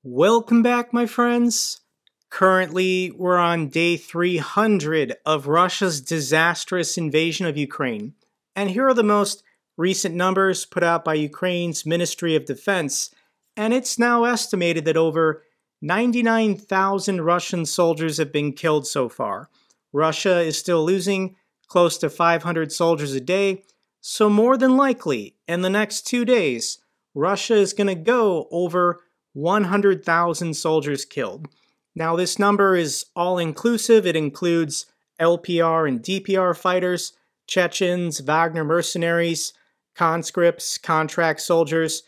Welcome back, my friends. Currently, we're on day 300 of Russia's disastrous invasion of Ukraine. And here are the most recent numbers put out by Ukraine's Ministry of Defense. And it's now estimated that over 99,000 Russian soldiers have been killed so far. Russia is still losing close to 500 soldiers a day. So more than likely, in the next 2 days, Russia is going to go over 100,000 soldiers killed. Now, this number is all-inclusive. It includes LPR and DPR fighters, Chechens, Wagner mercenaries, conscripts, contract soldiers,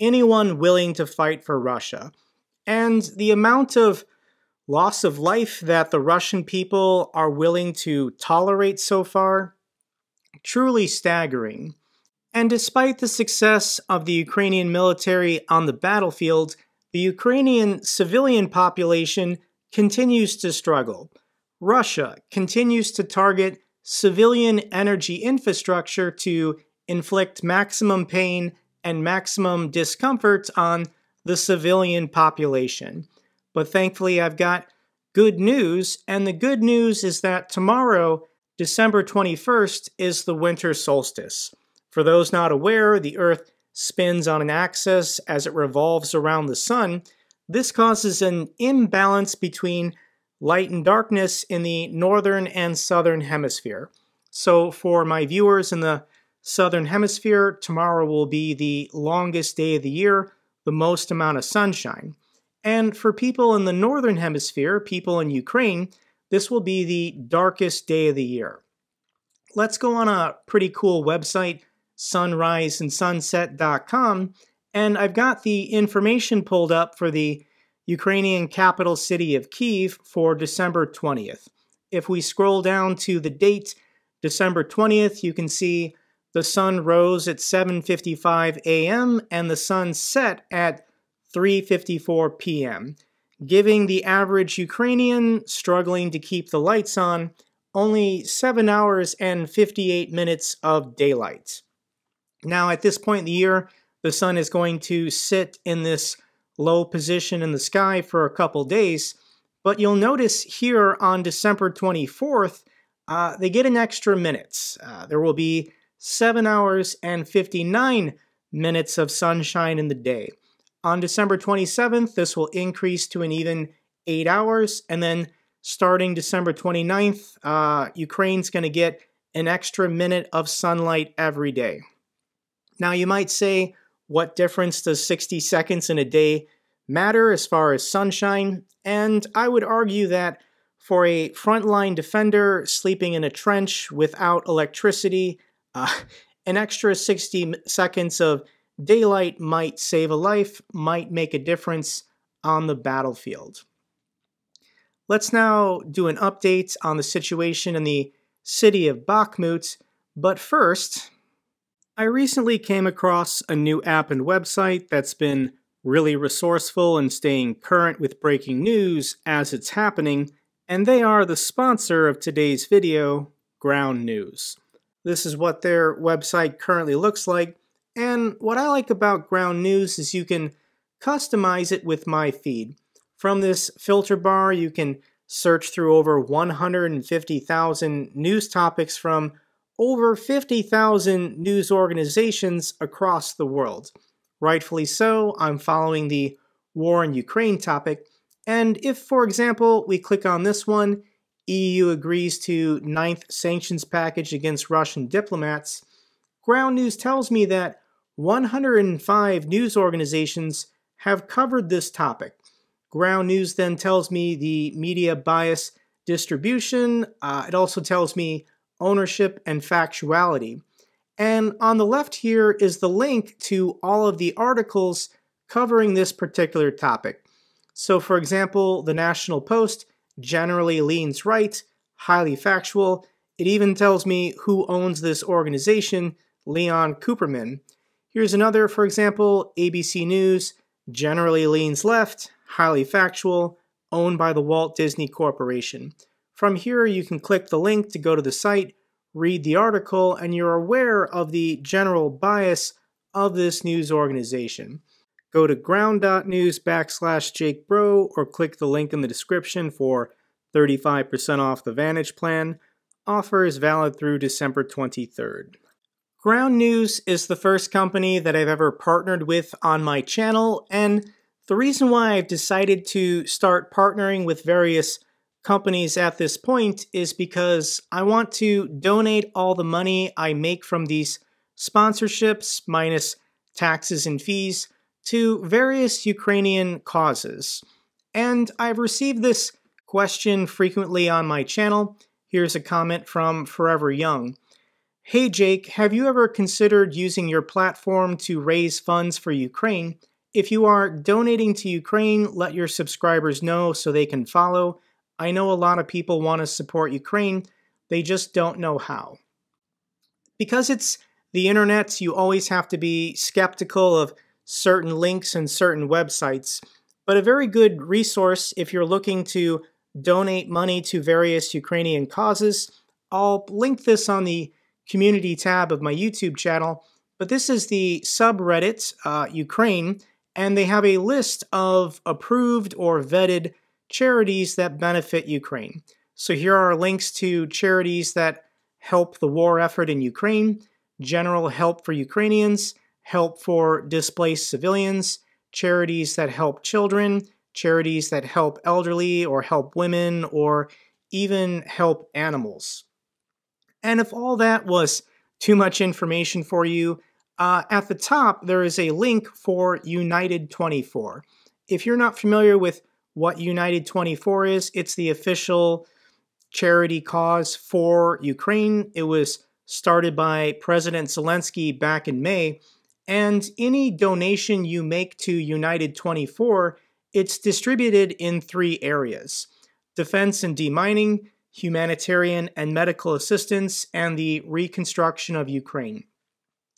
anyone willing to fight for Russia. And the amount of loss of life that the Russian people are willing to tolerate so far, truly staggering. And despite the success of the Ukrainian military on the battlefield, the Ukrainian civilian population continues to struggle. Russia continues to target civilian energy infrastructure to inflict maximum pain and maximum discomfort on the civilian population. But thankfully, I've got good news, and the good news is that tomorrow, December 21st, is the Winter Solstice. For those not aware, the Earth spins on an axis as it revolves around the sun. This causes an imbalance between light and darkness in the northern and southern hemisphere. So for my viewers in the southern hemisphere, tomorrow will be the longest day of the year, the most amount of sunshine. And for people in the northern hemisphere, people in Ukraine, this will be the darkest day of the year. Let's go on a pretty cool website, sunriseandsunset.com, and I've got the information pulled up for the Ukrainian capital city of Kyiv for December 20th. If we scroll down to the date, December 20th, you can see the sun rose at 7:55 a.m. and the sun set at 3:54 p.m., giving the average Ukrainian struggling to keep the lights on only 7 hours and 58 minutes of daylight. Now, at this point in the year, the sun is going to sit in this low position in the sky for a couple days, but you'll notice here on December 24th, they get an extra minutes. There will be 7 hours and 59 minutes of sunshine in the day. On December 27th, this will increase to an even 8 hours, and then starting December 29th, Ukraine's going to get an extra minute of sunlight every day. Now, you might say, what difference does 60 seconds in a day matter as far as sunshine? And I would argue that for a frontline defender sleeping in a trench without electricity, an extra 60 seconds of daylight might save a life, might make a difference on the battlefield. Let's now do an update on the situation in the city of Bakhmut, but first, I recently came across a new app and website that's been really resourceful in staying current with breaking news as it's happening, and they are the sponsor of today's video, Ground News. This is what their website currently looks like, and what I like about Ground News is you can customize it with my feed. From this filter bar, you can search through over 150,000 news topics from over 50,000 news organizations across the world. Rightfully so, I'm following the war in Ukraine topic, and if, for example, we click on this one, EU agrees to 9th sanctions package against Russian diplomats, Ground News tells me that 105 news organizations have covered this topic. Ground News then tells me the media bias distribution. It also tells me ownership and factuality. And on the left here is the link to all of the articles covering this particular topic. So for example, the National Post generally leans right, highly factual. It even tells me who owns this organization, Leon Cooperman. Here's another, for example, ABC News generally leans left, highly factual, owned by the Walt Disney Corporation. From here, you can click the link to go to the site, read the article, and you're aware of the general bias of this news organization. Go to ground.news/jakebro or click the link in the description for 35% off the Vantage plan. Offer is valid through December 23rd. Ground News is the first company that I've ever partnered with on my channel, and the reason why I've decided to start partnering with various companies at this point is because I want to donate all the money I make from these sponsorships, minus taxes and fees, to various Ukrainian causes. And I've received this question frequently on my channel. Here's a comment from Forever Young. Hey Jake, have you ever considered using your platform to raise funds for Ukraine? If you are donating to Ukraine, let your subscribers know so they can follow. I know a lot of people want to support Ukraine, they just don't know how. Because it's the internet, you always have to be skeptical of certain links and certain websites. But a very good resource if you're looking to donate money to various Ukrainian causes, I'll link this on the community tab of my YouTube channel, but this is the subreddit Ukraine, and they have a list of approved or vetted charities that benefit Ukraine. So here are links to charities that help the war effort in Ukraine, general help for Ukrainians, help for displaced civilians, charities that help children, charities that help elderly or help women or even help animals. And if all that was too much information for you, at the top there is a link for United 24. If you're not familiar with what United 24 is, it's the official charity cause for Ukraine. It was started by President Zelensky back in May, and any donation you make to United 24, it's distributed in 3 areas: defense and demining, humanitarian and medical assistance, and the reconstruction of Ukraine.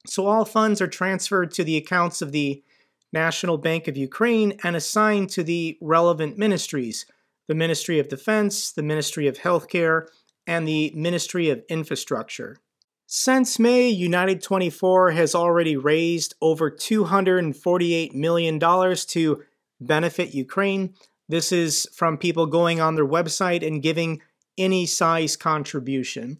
So all funds are transferred to the accounts of the National Bank of Ukraine and assigned to the relevant ministries: the Ministry of Defense, the Ministry of Healthcare, and the Ministry of Infrastructure. Since May, United 24 has already raised over $248 million to benefit Ukraine. This is from people going on their website and giving any size contribution.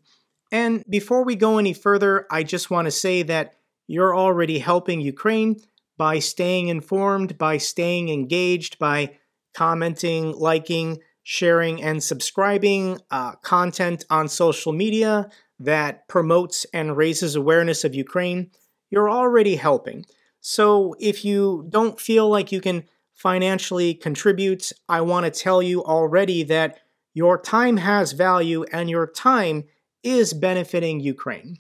And before we go any further, I just want to say that you're already helping Ukraine by staying informed, by staying engaged, by commenting, liking, sharing, and subscribing content on social media that promotes and raises awareness of Ukraine. You're already helping. So if you don't feel like you can financially contribute, I want to tell you already that your time has value and your time is benefiting Ukraine.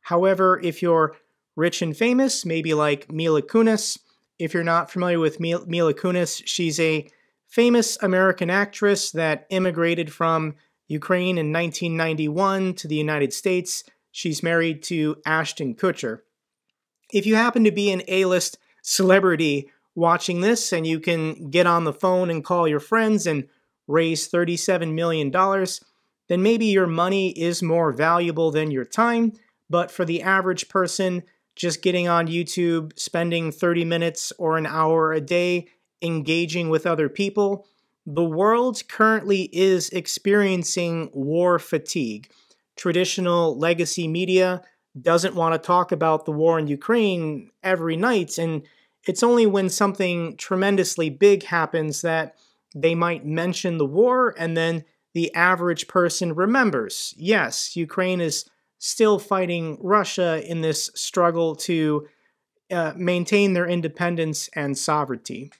However, if you're rich and famous, maybe like Mila Kunis, if you're not familiar with Mila Kunis, she's a famous American actress that immigrated from Ukraine in 1991 to the United States. She's married to Ashton Kutcher. If you happen to be an A-list celebrity watching this and you can get on the phone and call your friends and raise $37 million, then maybe your money is more valuable than your time. But for the average person, just getting on YouTube, spending 30 minutes or an hour a day engaging with other people, the world currently is experiencing war fatigue. Traditional legacy media doesn't want to talk about the war in Ukraine every night, and it's only when something tremendously big happens that they might mention the war, and then the average person remembers, yes, Ukraine is still fighting Russia in this struggle to maintain their independence and sovereignty.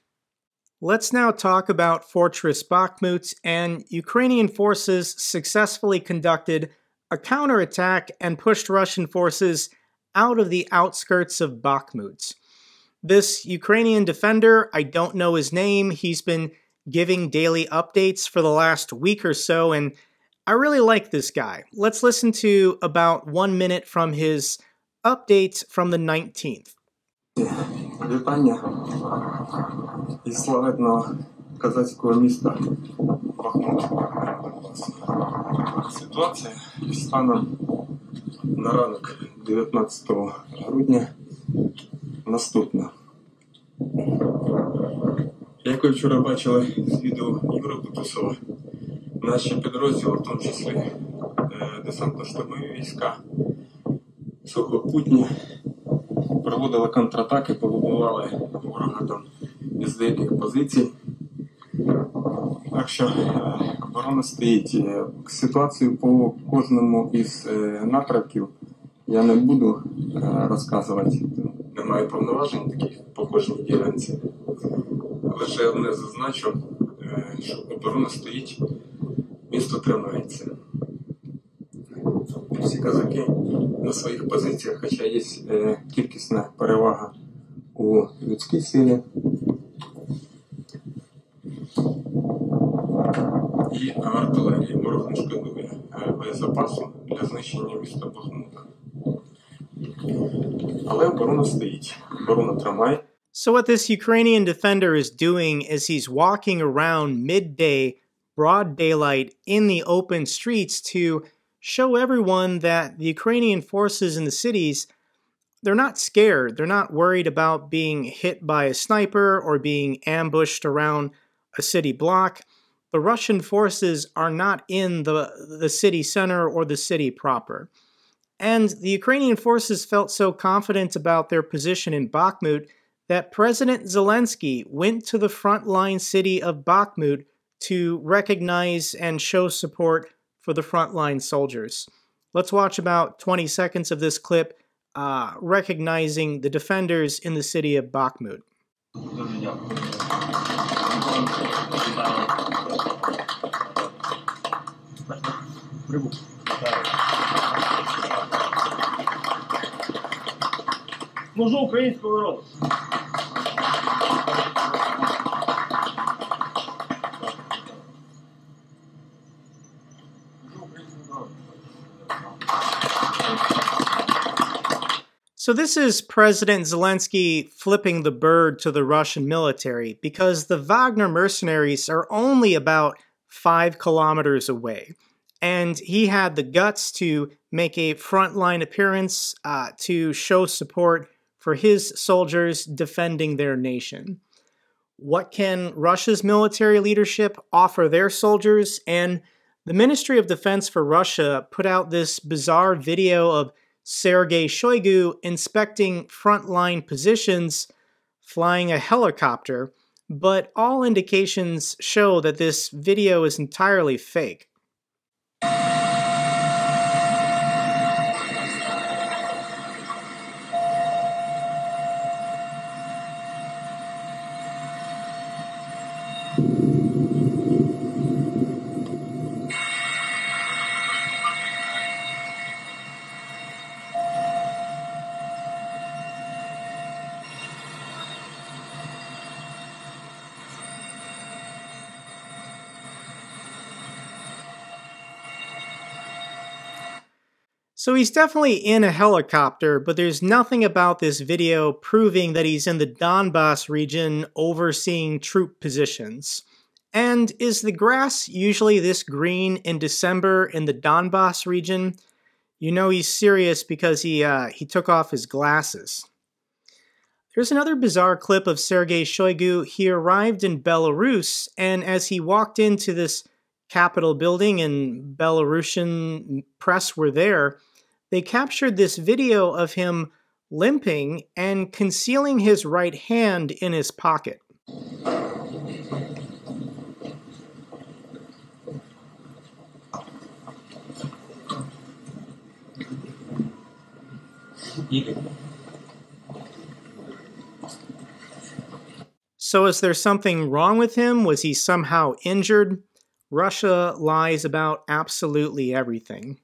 Let's now talk about Fortress Bakhmut, and Ukrainian forces successfully conducted a counterattack and pushed Russian forces out of the outskirts of Bakhmut. This Ukrainian defender, I don't know his name, he's been giving daily updates for the last week or so, and I really like this guy. Let's listen to about 1 minute from his update from the 19th. Вітання із славетного козацького міста Бахмут. Ситуація станом на ранок 19 грудня наступна. Як ви вчора бачили з відео Юри Бутусова, наші підрозділи, в тому числі десантно-штурмові війська, сухопутні, проводили контратаки, повибивали ворога там із деяких позицій. Так що оборона стоїть. Ситуацію по кожному із напрямків я не буду розказувати. Не маю повноважень таких по кожній ділянці. Лише одне зазначу, що оборона стоїть, місто тримається. Всі козаки на своїх позиціях, хоча є кількісна перевага у людській силі. І артилерії ворог не шкодує боєзапасу для знищення міста Бахмута. Але оборона стоїть, оборона тримає. So what this Ukrainian defender is doing is he's walking around midday, broad daylight, in the open streets to show everyone that the Ukrainian forces in the cities, they're not scared. They're not worried about being hit by a sniper or being ambushed around a city block. The Russian forces are not in the city center or the city proper. And the Ukrainian forces felt so confident about their position in Bakhmut that President Zelensky went to the frontline city of Bakhmut to recognize and show support for the frontline soldiers. Let's watch about 20 seconds of this clip recognizing the defenders in the city of Bakhmut. Служу українському народу. So this is President Zelensky flipping the bird to the Russian military because the Wagner mercenaries are only about 5 kilometers away. And he had the guts to make a frontline appearance to show support for his soldiers defending their nation. What can Russia's military leadership offer their soldiers? And the Ministry of Defense for Russia put out this bizarre video of Sergei Shoigu inspecting frontline positions, flying a helicopter, but all indications show that this video is entirely fake. So he's definitely in a helicopter, but there's nothing about this video proving that he's in the Donbass region overseeing troop positions. And is the grass usually this green in December in the Donbass region? You know he's serious because he took off his glasses. There's another bizarre clip of Sergei Shoigu. He arrived in Belarus, and as he walked into this Capitol building and Belarusian press were there, they captured this video of him limping and concealing his right hand in his pocket. So is there something wrong with him? Was he somehow injured? Russia lies about absolutely everything.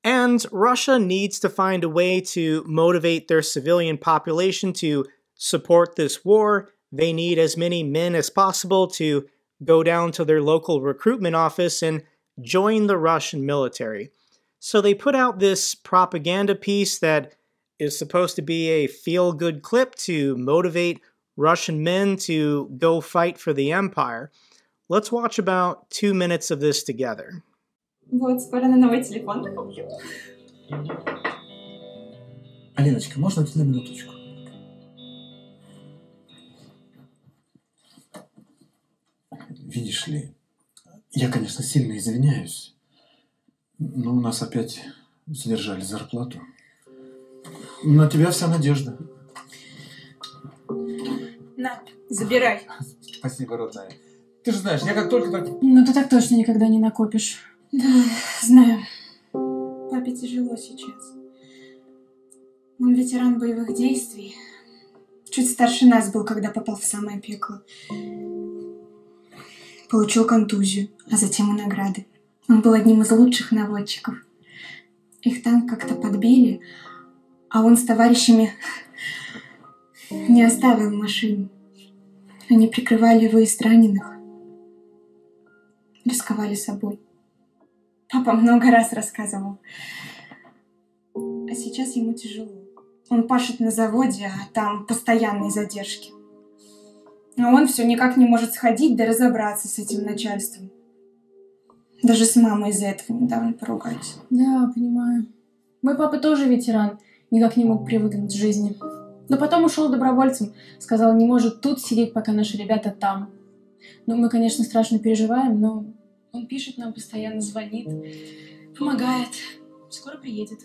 And Russia needs to find a way to motivate their civilian population to support this war. They need as many men as possible to go down to their local recruitment office and join the Russian military. So they put out this propaganda piece that is supposed to be a feel-good clip to motivate Russian men to go fight for the empire. Let's watch about 2 minutes of this together. Вот, скоро на новый телефон куплю. Алиночка, можно на минуточку? Видишь ли, я, конечно, сильно извиняюсь, но у нас опять задержали зарплату. На тебя вся надежда. На, забирай. Спасибо, родная. Ты же знаешь, я как только так... Ну ты так точно никогда не накопишь. Да, знаю. Папе тяжело сейчас. Он ветеран боевых действий. Чуть старше нас был, когда попал в самое пекло. Получил контузию, а затем и награды. Он был одним из лучших наводчиков. Их танк как-то подбили, а он с товарищами не оставил машину. Они прикрывали выезд раненых. Рисковали собой. Папа много раз рассказывал. А сейчас ему тяжело. Он пашет на заводе, а там постоянные задержки. А он все никак не может сходить да разобраться с этим начальством. Даже с мамой из-за этого недавно поругались. Да, понимаю. Мой папа тоже ветеран, никак не мог привыкнуть к жизни. Но потом ушел добровольцем, сказал, не может тут сидеть, пока наши ребята там. Ну, мы, конечно, страшно переживаем, но он пишет нам, постоянно звонит, помогает. Скоро приедет.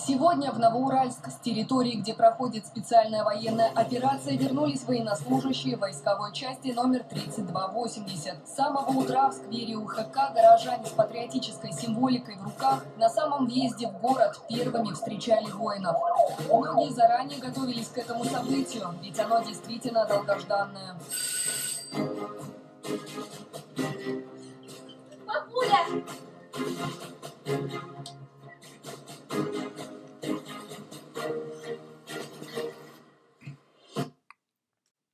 Сегодня в Новоуральск с территории, где проходит специальная военная операция, вернулись военнослужащие войсковой части номер 3280. С самого утра в сквере УХК горожане с патриотической символикой в руках на самом въезде в город первыми встречали воинов. Многие заранее готовились к этому событию, ведь оно действительно долгожданное. Папуля!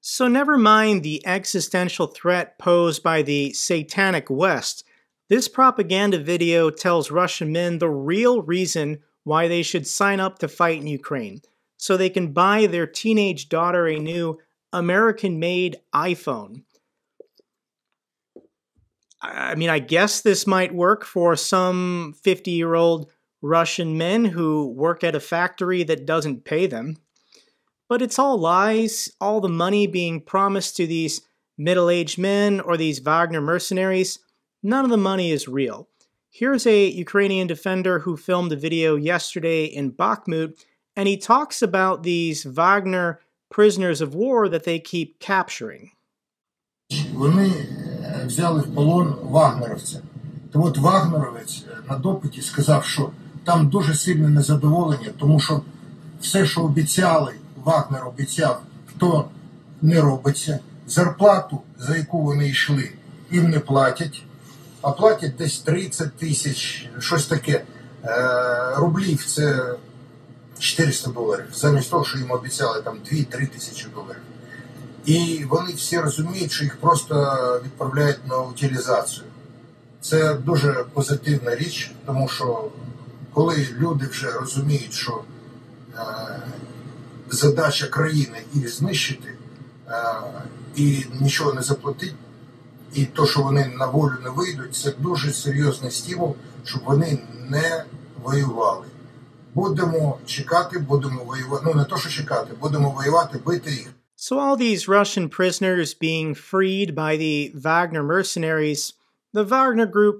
So never mind the existential threat posed by the satanic West. This propaganda video tells Russian men the real reason why they should sign up to fight in Ukraine, so they can buy their teenage daughter a new American-made iPhone. I mean, I guess this might work for some 50-year-old Russian men who work at a factory that doesn't pay them. But it's all lies, all the money being promised to these middle-aged men or these Wagner mercenaries. None of the money is real. Here's a Ukrainian defender who filmed a video yesterday in Bakhmut, and he talks about these Wagner prisoners of war that they keep capturing. Вони взяли в полон вагнеровця. То от вагнеровець на допиті сказав, що там дуже сильне незадоволення, тому що все, що обіцяли, Вагнер обіцяв, то не робиться. Зарплату, за яку вони йшли, їм не платять, а платять десь 30 тисяч, щось таке. Рублів це $400. Замість того, що їм обіцяли там 2-3 тисячі доларів. І вони всі розуміють, що їх просто відправляють на утилізацію. Це дуже позитивна річ, тому що коли люди вже розуміють, що задача країни їх знищити і нічого не заплатити, і то, що вони на волю не вийдуть, це дуже серйозний стимул, щоб вони не воювали. Будемо чекати, будемо воювати, ну не то, що чекати, будемо воювати, бити їх. So all these Russian prisoners being freed by the Wagner mercenaries, the Wagner group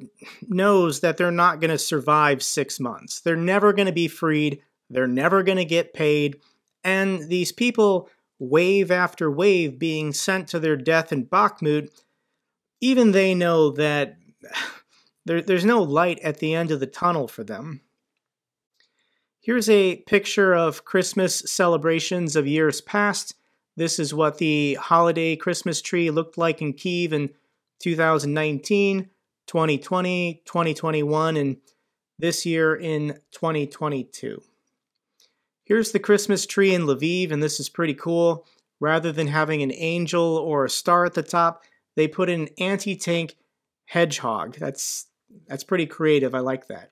knows that they're not going to survive 6 months. They're never going to be freed. They're never going to get paid. And these people, wave after wave, being sent to their death in Bakhmut, even they know that there's no light at the end of the tunnel for them. Here's a picture of Christmas celebrations of years past. This is what the holiday Christmas tree looked like in Kyiv in 2019, 2020, 2021, and this year in 2022. Here's the Christmas tree in Lviv, and this is pretty cool. Rather than having an angel or a star at the top, they put an anti-tank hedgehog. That's pretty creative. I like that.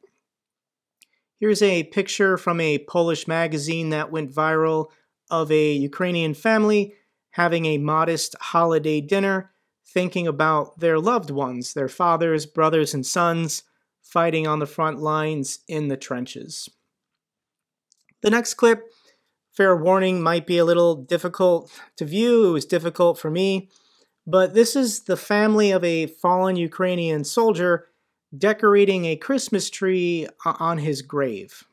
Here's a picture from a Polish magazine that went viral of a Ukrainian family having a modest holiday dinner, thinking about their loved ones, their fathers, brothers, and sons, fighting on the front lines in the trenches. The next clip, fair warning, might be a little difficult to view. It was difficult for me. But this is the family of a fallen Ukrainian soldier decorating a Christmas tree on his grave.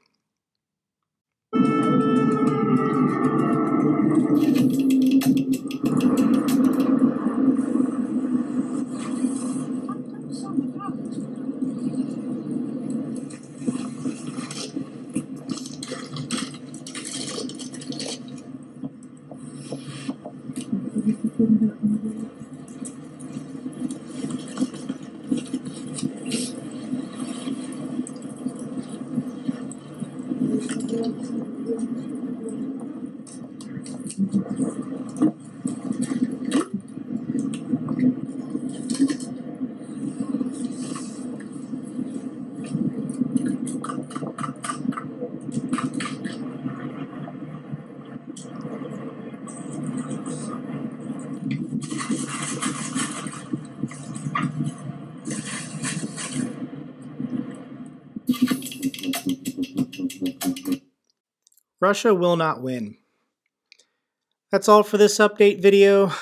Russia will not win. That's all for this update video.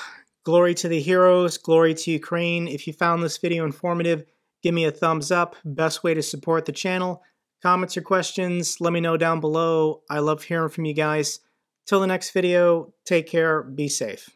Glory to the heroes, glory to Ukraine. If you found this video informative, give me a thumbs up. Best way to support the channel. Comments or questions, let me know down below. I love hearing from you guys. Till the next video, take care, be safe.